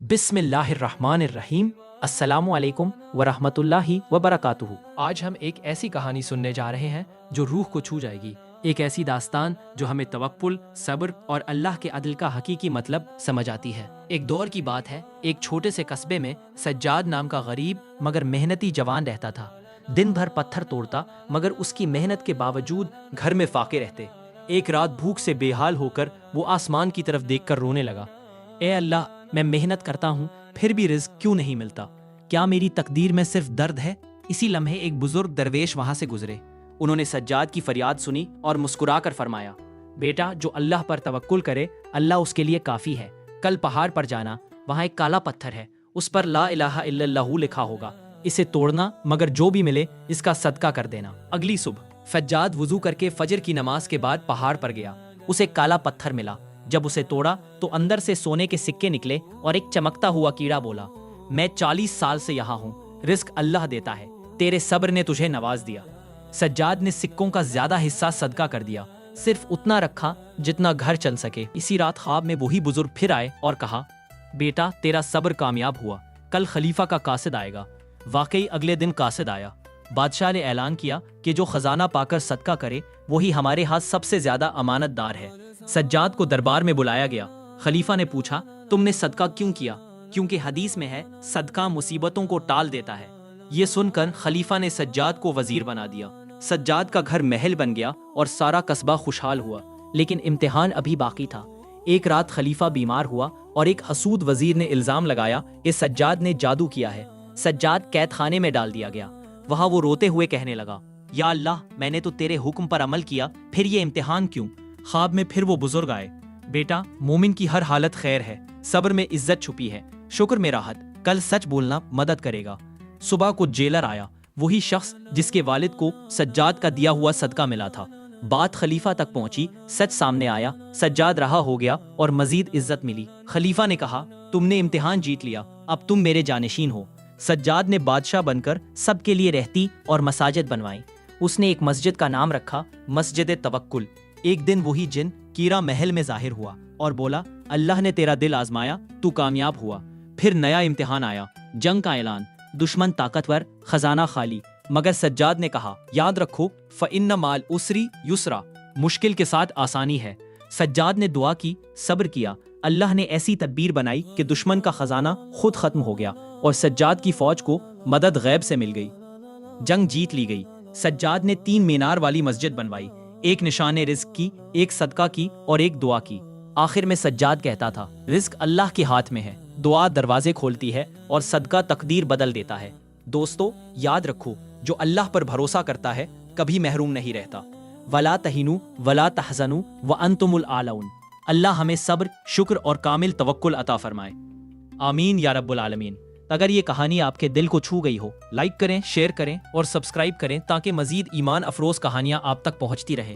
बिस्मिल्लाहिर्रहमानिर्रहीम। अस्सलामु अलैकुम वरहमतुल्लाहि वबरकातुहू। आज हम एक ऐसी कहानी सुनने जा रहे हैं जो रूह को छू जाएगी। एक ऐसी दास्तान जो हमें तवक्कुल, सब्र और अल्लाह के अदल का हकीकी मतलब समझ आती है। एक दौर की बात है, एक छोटे से कस्बे में सज्जाद नाम का गरीब मगर मेहनती जवान रहता था। दिन भर पत्थर तोड़ता मगर उसकी मेहनत के बावजूद घर में फाके रहते। एक रात भूख से बेहाल होकर वो आसमान की तरफ देखकर रोने लगा। ए अल्लाह, मैं मेहनत करता हूँ फिर भी रिज़्क क्यों नहीं मिलता? क्या मेरी तकदीर में सिर्फ दर्द है? इसी लम्हे एक बुजुर्ग दरवेश वहां से गुजरे। उन्होंने सज्जाद की फरियाद सुनी और मुस्कुराकर फरमाया, बेटा, जो अल्लाह पर तवक्कुल करे अल्लाह उसके लिए काफी है। कल पहाड़ पर जाना, वहाँ एक काला पत्थर है, उस पर ला इलाहा इल्लल्लाहु लिखा होगा। इसे तोड़ना मगर जो भी मिले इसका सदका कर देना। अगली सुबह सज्जाद वुजू करके फजर की नमाज के बाद पहाड़ पर गया। उसे काला पत्थर मिला। जब उसे तोड़ा तो अंदर से सोने के सिक्के निकले और एक चमकता हुआ कीड़ा बोला, मैं 40 साल से यहाँ हूँ, रिस्क अल्लाह देता है, तेरे सब्र ने तुझे नवाज दिया। सज्जाद ने सिक्कों का ज्यादा हिस्सा सदका कर दिया, सिर्फ उतना रखा जितना घर चल सके। इसी रात ख्वाब में वही बुजुर्ग फिर आए और कहा, बेटा, तेरा सब्र कामयाब हुआ, कल खलीफा का कासिद आएगा। वाकई अगले दिन कासिद आया। बादशाह ने ऐलान किया कि जो खजाना पाकर सदका करे वही हमारे हाथ सबसे ज्यादा अमानतदार है। सज्जाद को दरबार में बुलाया गया। खलीफा ने पूछा, तुमने सदका क्यों किया? क्योंकि हदीस में है, सदका मुसीबतों को टाल देता है। ये सुनकर खलीफा ने सज्जाद को वजीर बना दिया। सज्जाद का घर महल बन गया और सारा कस्बा खुशहाल हुआ। लेकिन इम्तिहान अभी बाकी था। एक रात खलीफा बीमार हुआ और एक हसूद वजीर ने इल्जाम लगाया कि सज्जाद ने जादू किया है। सज्जाद कैद खाने में डाल दिया गया। वहां वो रोते हुए कहने लगा, या अल्लाह, मैंने तो तेरे हुक्म पर अमल किया, फिर ये इम्तिहान क्यों? ख्वाब में फिर वो बुजुर्ग आए, बेटा, मोमिन की हर हालत खैर है, सब्र में इज्जत छुपी है, शुक्र में राहत, कल सच बोलना मदद करेगा। सुबह को जेलर आया, वही शख्स जिसके वालिद को सज्जाद का दिया हुआ सदका मिला था। बात खलीफा तक पहुंची, सच सामने आया, सज्जाद रहा हो गया और मजीद इज्जत मिली। खलीफा ने कहा, तुमने इम्तिहान जीत लिया, अब तुम मेरे जानशीन हो। सज्जाद ने बादशाह बनकर सबके लिए रहती और मसाजिद बनवाई। उसने एक मस्जिद का नाम रखा मस्जिद तवक्कुल। एक दिन वही जिन कीरा महल में जाहिर हुआ और बोला, अल्लाह ने तेरा दिल आजमाया, तू कामयाब हुआ। फिर नया इम्तिहान आया, जंग का ऐलान, दुश्मन ताकतवर, खजाना खाली। मगर सज्जाद ने कहा, याद रखो, फ़इन्न माल उसरी युसरा, मुश्किल के साथ आसानी है। सज्जाद ने दुआ की, सब्र किया। अल्लाह ने ऐसी तदबीर बनाई कि दुश्मन का खजाना खुद खत्म हो गया और सज्जाद की फौज को मदद गैब से मिल गई। जंग जीत ली गई। सज्जाद ने 3 मीनार वाली मस्जिद बनवाई, एक निशाने रिज्क की, एक सदका की और एक दुआ की। आखिर में सज्जाद कहता था, रिज्क अल्लाह के हाथ में है, दुआ दरवाजे खोलती है और सदका तकदीर बदल देता है। दोस्तों, याद रखो, जो अल्लाह पर भरोसा करता है कभी महरूम नहीं रहता। वला तहिनु वला तहजनु व अंतुमुल आलऊन। अल्लाह हमें सब्र, शुक्र और कामिल तवक्कुल अता फरमाए। आमीन या रब्बुल आलमीन। अगर ये कहानी आपके दिल को छू गई हो, लाइक करें, शेयर करें और सब्सक्राइब करें ताकि मजीद ईमान अफरोज कहानियां आप तक पहुंचती रहे।